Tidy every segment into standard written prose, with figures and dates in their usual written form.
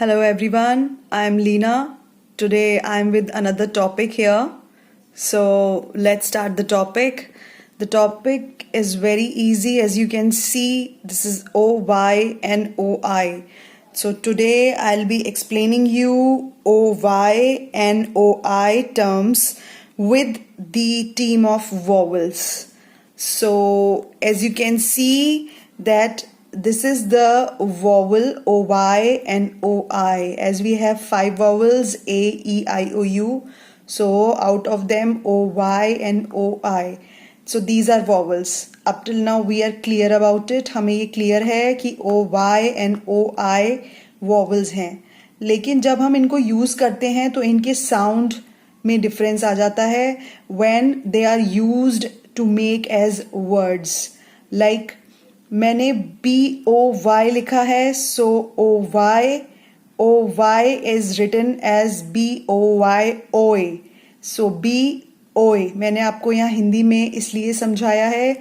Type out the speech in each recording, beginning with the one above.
Hello everyone, I'm Leena. Today I'm with another topic here. So let's start the topic. The topic is very easy. As you can see, this is OYNOI. So today I'll be explaining you OYNOI terms with the team of vowels. So as you can see that this is the vowel OY and OI, as we have 5 vowels A, E, I, O, U. So out of them OY and OI. So these are vowels. Up till now we are clear about it. हमें ये clear है कि OY and OI vowels हैं. लेकिन जब हम इनको use करते हैं तो इनके sound में difference आ जाता है when they are used to make as words. Like मैंने BOY लिखा है, so OY is written as BOY. So BOY मैंने आपको यहाँ हिंदी में इसलिए समझाया है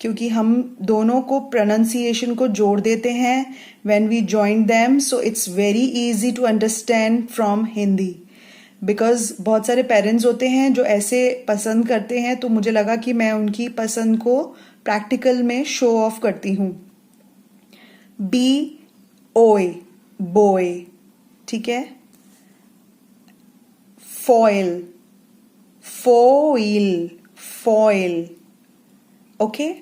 क्योंकि हम दोनों को pronunciation को जोड़ देते हैं when we join them, so it's very easy to understand from Hindi. Because बहुत सारे पेरेंट्स होते हैं जो ऐसे पसंद करते हैं, तो मुझे लगा कि मैं उनकी पसंद को प्रैक्टिकल में शो ऑफ करती हूँ. BOY बॉय, ठीक है. फॉइल. ओके.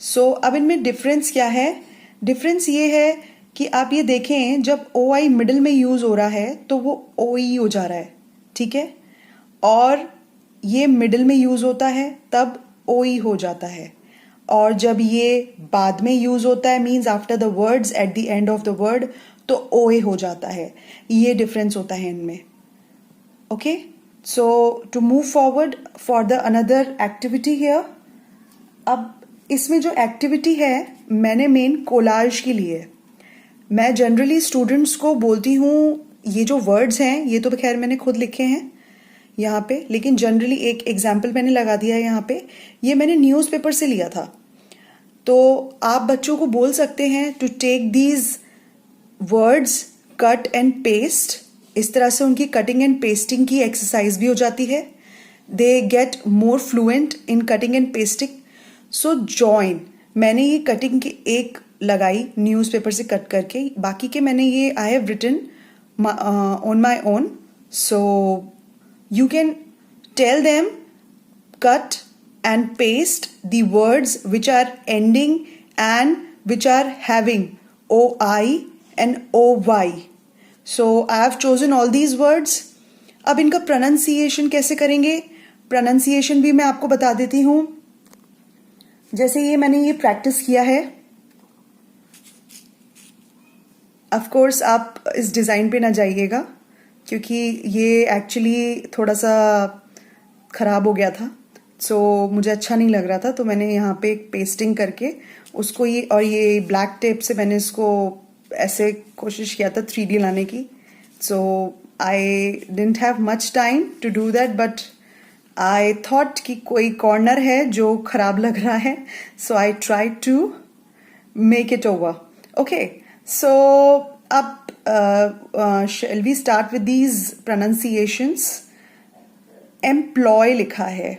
सो अब इनमें डिफरेंस क्या है? डिफरेंस ये है कि आप ये देखें, जब OI मिडिल में यूज हो रहा है तो वो OE हो जा रहा है, ठीक है. और ये मिडिल में यूज होता है तब OE हो जाता है. और जब ये बाद में यूज होता है, means after the words, at the end of the word, तो OA हो जाता है. ये डिफरेंस होता है इनमें. Okay. So to move forward for the another activity here. अब इसमें जो एक्टिविटी है मैंने मेन कोलाज के लिए. मैं जनरली स्टूडेंट्स को बोलती हूँ ये जो वर्ड्स हैं ये तो खैर मैंने खुद लिखे हैं यहाँ पे, लेकिन जनरली एक एग्जाम्पल मैंने लगा दिया है यहाँ पे. ये मैंने न्यूज़पेपर से लिया था. तो आप बच्चों को बोल सकते हैं to take these words, cut and paste. इस तरह से उनकी कटिंग एंड पेस्टिंग की एक्सरसाइज भी हो जाती है. They get more fluent in cutting and pasting. So join, मैंने ये कटिंग की एक लगाई न्यूज़पेपर से कट करके. बाकी के मैंने ये I have written on my own. So you can tell them cut and paste the words which are ending and which are having OI and OY. So I have chosen all these words. अब इनका pronunciation कैसे करेंगे? Pronunciation भी मैं आपको बता देती हूँ. जैसे ये मैंने ये प्रैक्टिस किया है. ऑफ कोर्स आप इस डिज़ाइन पे ना जाइएगा क्योंकि ये एक्चुअली थोड़ा सा ख़राब हो गया था. सो मुझे अच्छा नहीं लग रहा था, तो मैंने यहाँ पे एक पेस्टिंग करके उसको ये ब्लैक टेप से मैंने इसको ऐसे कोशिश किया था 3D लाने की. So I didn't have much time to do that, but I thought कि कोई कॉर्नर है जो ख़राब लग रहा है, so I try to make it over. Okay. So up shall we start with these pronunciations? Employ लिखा है,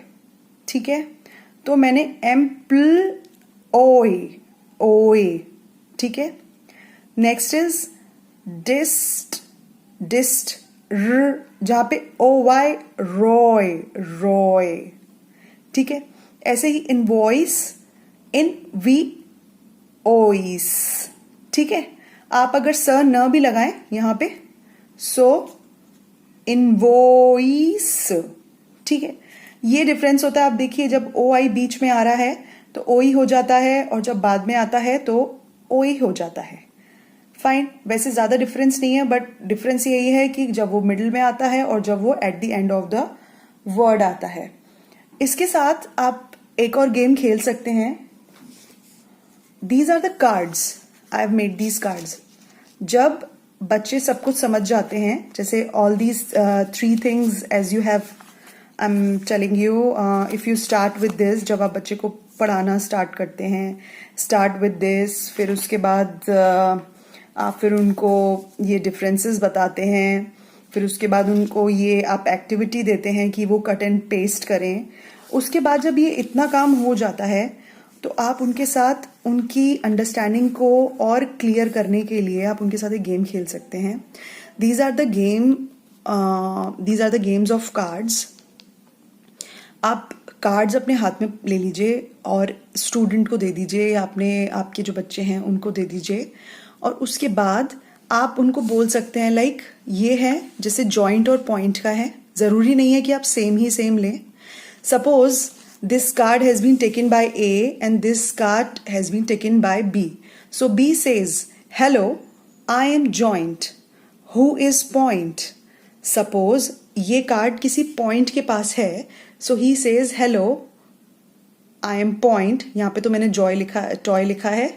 ठीक है. तो मैंने employ, ठीक है. Next is dist, जहाँ पे OY, roy, ठीक है. ऐसे ही invoice, invoice, ठीक है. आप अगर स न भी लगाएं यहाँ पे, सो इनवॉइस, ठीक है. ये डिफरेंस होता है. आप देखिए, जब OI बीच में आ रहा है तो OE हो जाता है, और जब बाद में आता है तो OE हो जाता है. फाइन. वैसे ज़्यादा डिफरेंस नहीं है, बट डिफरेंस यही है कि जब वो मिडिल में आता है और जब वो at the end of the word आता है. इसके साथ आप एक और गेम खेल सकते हैं. These are the cards. I have made these cards. जब बच्चे सब कुछ समझ जाते हैं, जैसे all these 3 things as you have, I'm telling you, if you start with this, जब आप बच्चे को पढ़ाना स्टार्ट करते हैं, start with this, फिर उसके बाद आप फिर उनको ये डिफरेंसेस बताते हैं, फिर उसके बाद उनको ये आप एक्टिविटी देते हैं कि वो कट एंड पेस्ट करें। उसके बाद जब ये इतना काम हो जाता है तो आप उनके साथ उनकी अंडरस्टैंडिंग को और क्लियर करने के लिए आप उनके साथ एक गेम खेल सकते हैं। These are the games of cards. आप कार्ड्स अपने हाथ में ले लीजिए और स्टूडेंट को दे दीजिए या आपके जो बच्चे हैं उनको दे दीजिए, और उसके बाद आप उनको बोल सकते हैं लाइक ये है, जैसे जॉइंट और पॉइंट का है, ज़रूरी नहीं है कि आप सेम लें। Suppose this card has been taken by A and this card has been taken by B. So B says, hello, I am joint. Who is point? Suppose ये कार्ड किसी पॉइंट के पास है, so he says, hello, I am point. यहाँ पे तो मैंने toy लिखा है,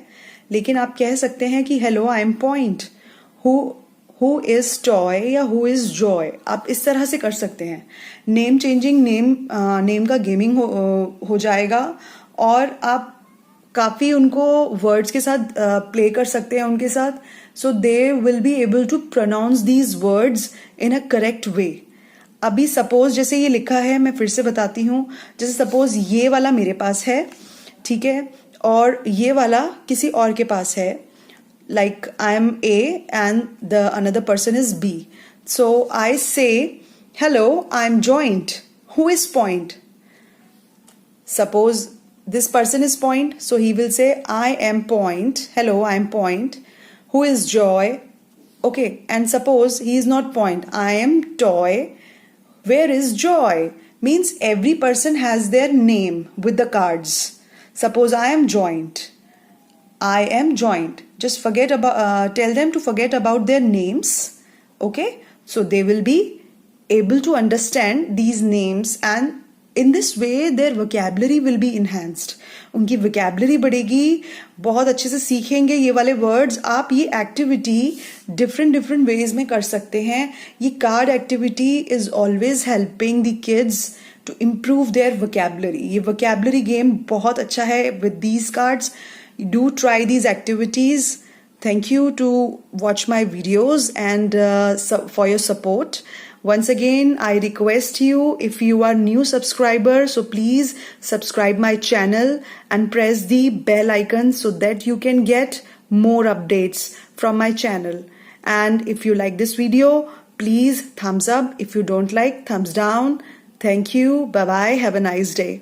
लेकिन आप कह सकते हैं कि hello, I am point. Who is toy या who is joy, आप इस तरह से कर सकते हैं। नेम चेंजिंग, नेम का गेमिंग हो जाएगा, और आप काफ़ी उनको वर्ड्स के साथ प्ले कर सकते हैं उनके साथ, so they will be able to pronounce these words in a correct way. अभी सपोज जैसे ये लिखा है, मैं फिर से बताती हूँ, जैसे सपोज ये वाला मेरे पास है, ठीक है, और ये वाला किसी और के पास है, like I am A and the another person is B. So I say, hello, I am joint. Who is point? Suppose this person is point, so he will say, I am point. Hello, I am point. Who is joy? Okay, and suppose he is not point. I am toy. Where is joy? Means every person has their name with the cards. Suppose I am joint. I am joint. Just tell them to forget about their names. Okay, so they will be able to understand these names, and in this way their vocabulary will be enhanced. उनकी vocabulary बढ़ेगी, बहुत अच्छे से सीखेंगे ये वाले words। आप ये activity different ways में कर सकते हैं। ये card activity is always helping the kids to improve their vocabulary। ये vocabulary game बहुत अच्छा है with these cards। Do try these activities. Thank you to watch my videos and for your support. Once again, I request you, if you are new subscriber, so please subscribe my channel and press the bell icon so that you can get more updates from my channel. And if you like this video, please thumbs up. If you don't like, thumbs down. Thank you. Bye bye. Have a nice day.